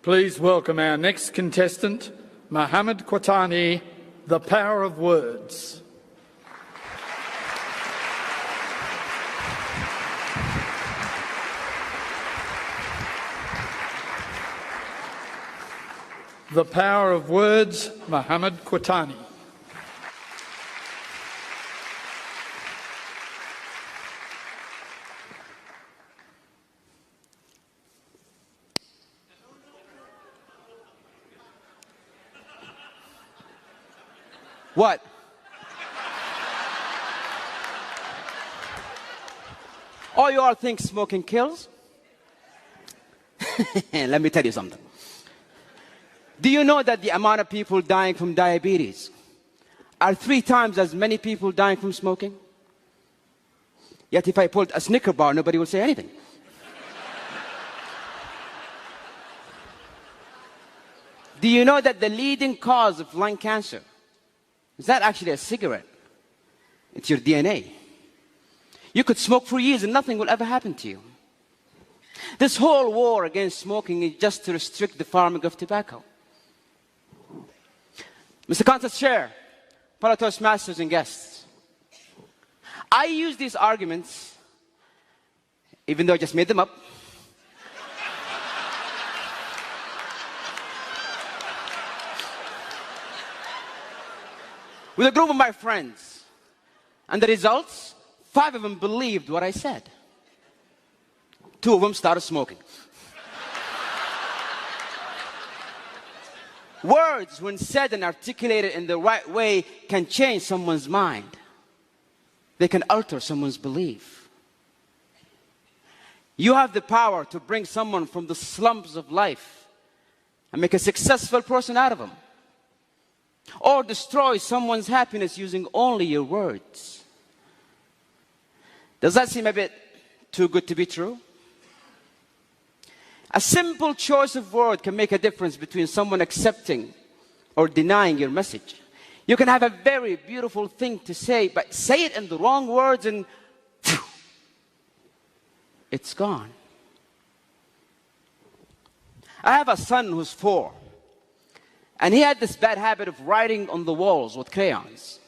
Please welcome our next contestant, محمد القحطاني, The Power of Words. The Power of Words, محمد القحطاني. What? Oh, you all think smoking kills? Let me tell you something. Do you know that the amount of people dying from diabetes are 3 times as many people dying from smoking? Yet if I pulled a Snicker bar, nobody would say anything. Do you know that the leading cause of lung cancer is not actually a cigarette? It's your DNA. You could smoke for years and nothing will ever happen to you. This whole war against smoking is just to restrict the farming of tobacco. Mr. Contest Chair, fellow Toastmasters and guests, I use these arguments, even though I just made them up, with a group of my friends. And the results, 5 of them believed what I said. 2 of them started smoking. Words, when said and articulated in the right way, can change someone's mind. They can alter someone's belief. You have the power to bring someone from the slums of life and make a successful person out of them. Or destroy someone's happiness using only your words. Does that seem a bit too good to be true? A simple choice of word can make a difference between someone accepting or denying your message. You can have a very beautiful thing to say, but say it in the wrong words and phew, it's gone. I have a son who's 4, and he had this bad habit of writing on the walls with crayons.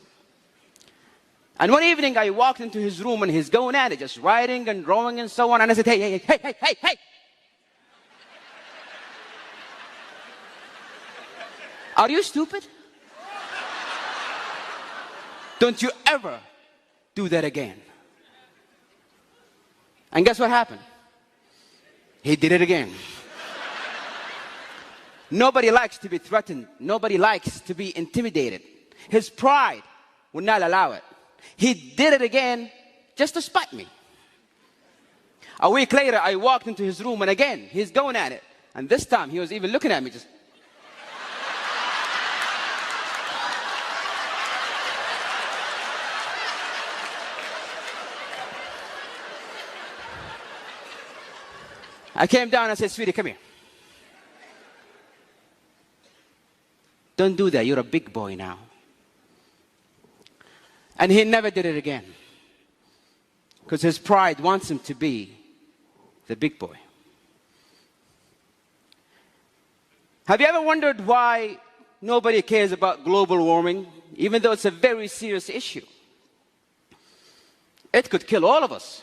And one evening I walked into his room and he's going at it, just writing and drawing and so on, and I said, hey. Are you stupid? Don't you ever do that again. And guess what happened? He did it again. Nobody likes to be threatened. Nobody likes to be intimidated. His pride would not allow it. He did it again just to spite me. A week later, I walked into his room and again, he's going at it. And this time, he was even looking at me just... I came down and I said, sweetie, come here. Don't do that. You're a big boy now. And he never did it again. Because his pride wants him to be the big boy. Have you ever wondered why nobody cares about global warming, even though it's a very serious issue? It could kill all of us.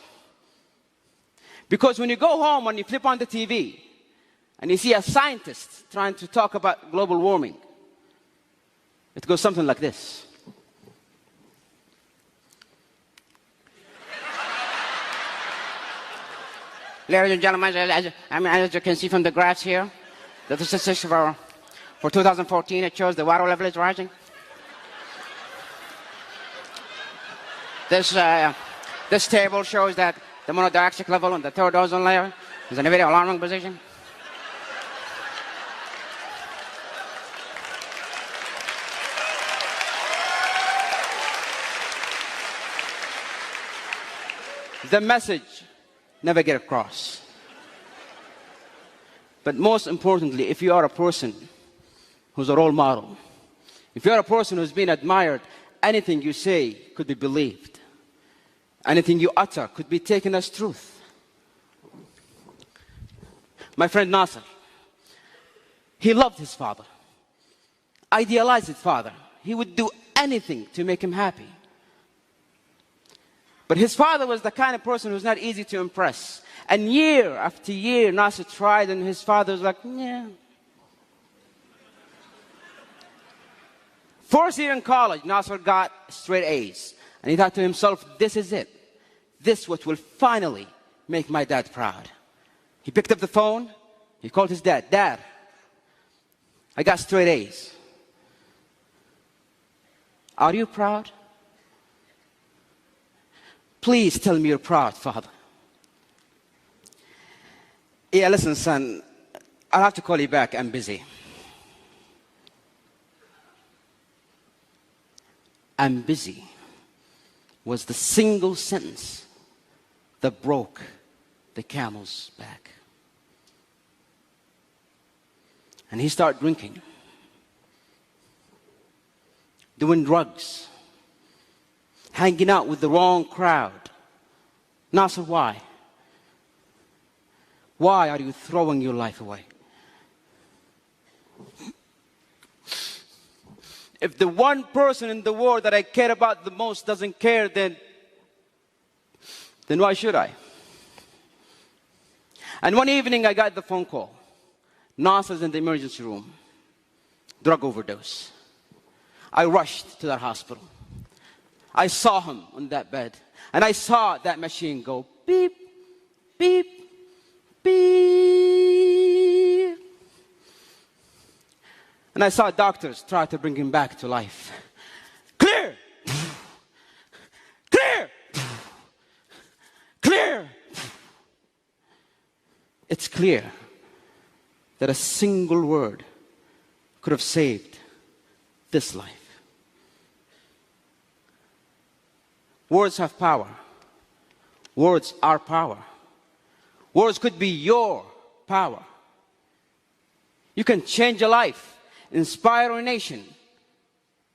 Because when you go home and you flip on the TV and you see a scientist trying to talk about global warming, it goes something like this. Ladies and gentlemen, as you can see from the graphs here, the statistics for 2014, it shows the water level is rising. This table shows that the monodioxide level on the 3rd ozone layer is in a very alarming position. The message never get across. But most importantly, if you are a person who's a role model, if you're a person who's been admired, anything you say could be believed. Anything you utter could be taken as truth. My friend Nasser, He loved his father, idealized his father. He would do anything to make him happy. But his father was the kind of person who was not easy to impress. And year after year, Nasser tried, and his father was like, yeah. First year in college, Nasser got straight A's. And he thought to himself, this is it. This is what will finally make my dad proud. He picked up the phone. He called his dad. Dad, I got straight A's. Are you proud? Please tell me you're proud, Father. Yeah, listen, son, I'll have to call you back. I'm busy. I'm busy was the single sentence that broke the camel's back. And he started drinking, doing drugs, hanging out with the wrong crowd. Nasser, why? Why are you throwing your life away? If the one person in the world that I care about the most doesn't care, then why should I? And one evening I got the phone call. Nasser's in the emergency room. Drug overdose. I rushed to that hospital. I saw him on that bed. And I saw that machine go beep, beep, beep. And I saw doctors try to bring him back to life. Clear! Clear! Clear! It's clear that a single word could have saved this life. Words have power. Words are power. Words could be your power. You can change a life, inspire a nation,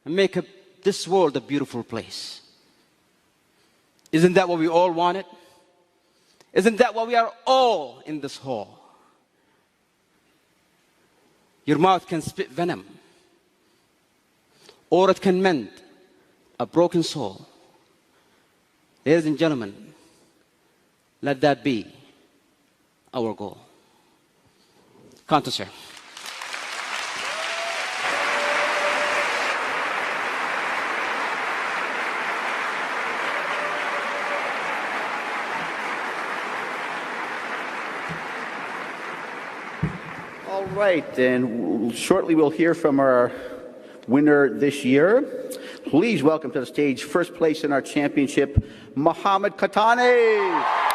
and make this world a beautiful place. Isn't that what we all wanted? Isn't that why we are all in this hall? Your mouth can spit venom, or it can mend a broken soul. Ladies and gentlemen, let that be our goal. Can't you, sir? All right, and shortly we'll hear from our winner this year. Please welcome to the stage, first place in our championship, Muhammad Khatani.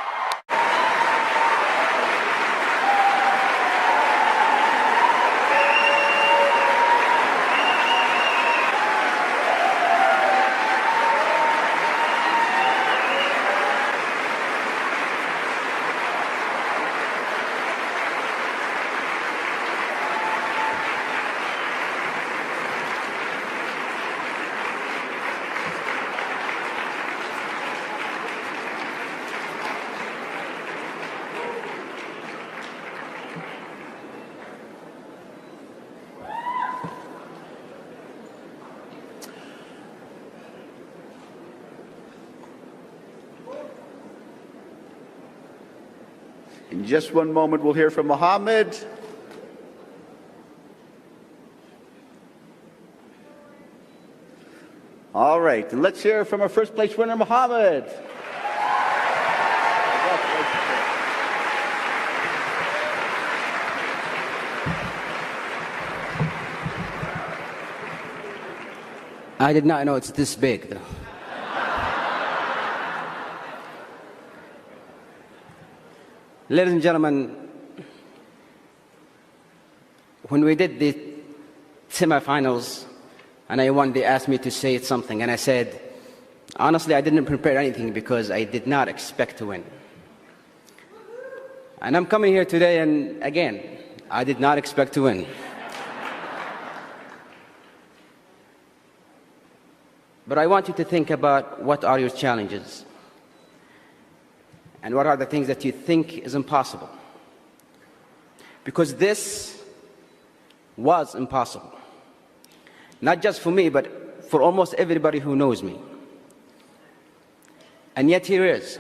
In just one moment, we'll hear from Muhammad. All right, and let's hear from our first place winner, Muhammad. I did not know it's this big, though. Ladies and gentlemen, when we did the semifinals and I won, they asked me to say something, and I said, honestly, I didn't prepare anything because I did not expect to win. And I'm coming here today, and again, I did not expect to win. But I want you to think about what are your challenges and what are the things that you think is impossible. Because this was impossible. Not just for me, but for almost everybody who knows me. And yet here it is.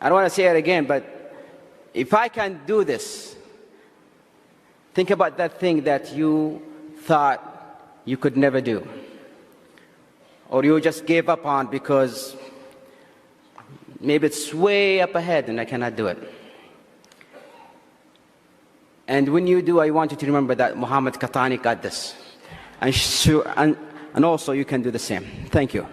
I don't want to say it again, but if I can do this, think about that thing that you thought you could never do, or you just gave up on because maybe it's way up ahead and I cannot do it. And when you do, I want you to remember that Muhammad Qahtani got this. And also you can do the same. Thank you.